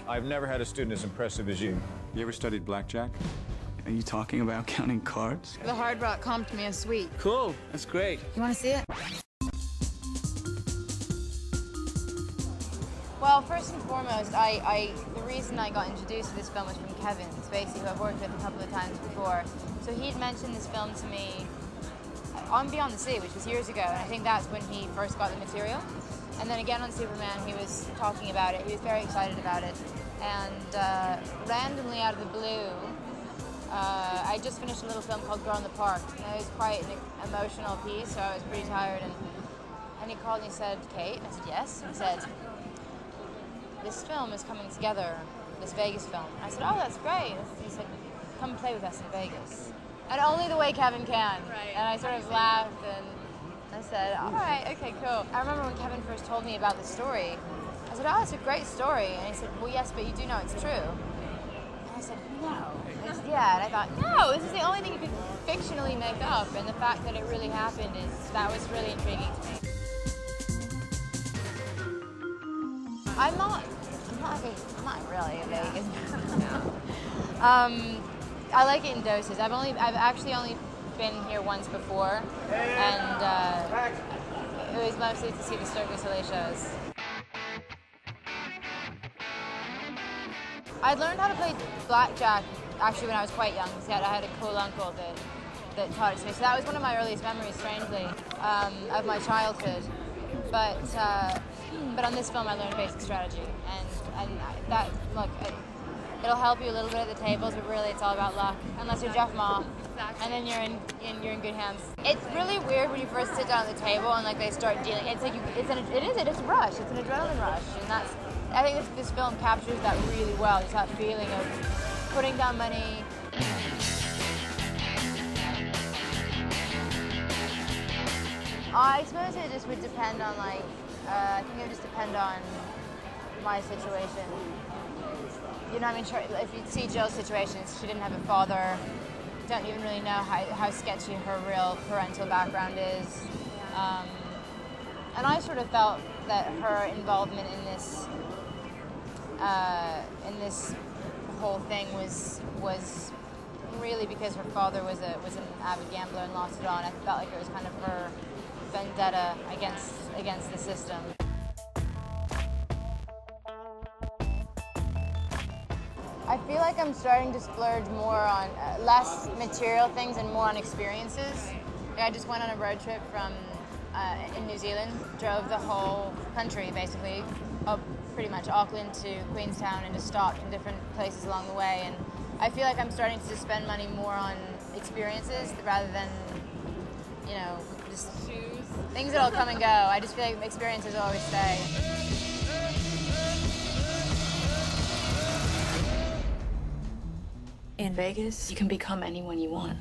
I've never had a student as impressive as you. You ever studied blackjack? Are you talking about counting cards? The Hard Rock comped me a suite. Cool, that's great. You want to see it? Well, first and foremost, the reason I got introduced to this film was from Kevin Spacey, who I've worked with a couple of times before. So he'd mentioned this film to me on Beyond the Sea, which was years ago, and I think that's when he first got the material. And then again on Superman, he was talking about it. He was very excited about it. And randomly out of the blue, I just finished a little film called Girl in the Park. And it was quite an emotional piece, so I was pretty tired. And he called and he said, "Kate?" I said, "Yes." And he said, "This film is coming together, this Vegas film." I said, "Oh, that's great." He said, "Come play with us in Vegas." And only the way Kevin can. Right. And I sort of laughed and I said, "All right, okay, cool." I remember when Kevin first told me about the story, I said, "Oh, it's a great story." And he said, "Well, yes, but you do know it's true." And I said, "No." Yeah, and I thought, no, this is the only thing you could fictionally make up. And the fact that it really happened, that was really intriguing to me. I'm not really a Vegas. I like it in doses. I've actually only been here once before, and it was mostly to see the Cirque du Soleil shows. I learned how to play blackjack actually when I was quite young. I had a cool uncle that taught it to me. So that was one of my earliest memories, strangely, of my childhood. But on this film, I learned basic strategy, and that, look, it'll help you a little bit at the tables, but really it's all about luck, unless you're Jeff Ma, and then you're in good hands. It's really weird when you first sit down at the table and like they start dealing. It's like it's a rush. It's an adrenaline rush, and I think this film captures that really well. Just that feeling of putting down money. I suppose it just would depend on I think it would just depend on my situation. You know, I mean, sure, if you see Jill's situation, she didn't have a father, don't even really know how sketchy her real parental background is. And I sort of felt that her involvement in this whole thing was really because her father was an avid gambler and lost it all, and I felt like it was kind of her vendetta against the system. I feel like I'm starting to splurge more on less material things and more on experiences. I just went on a road trip from in New Zealand, drove the whole country basically, up pretty much Auckland to Queenstown, and just stopped in different places along the way. And I feel like I'm starting to spend money more on experiences rather than, you know, just shoes. Things that'll come and go. I just feel like experiences will always stay. In Vegas, you can become anyone you want.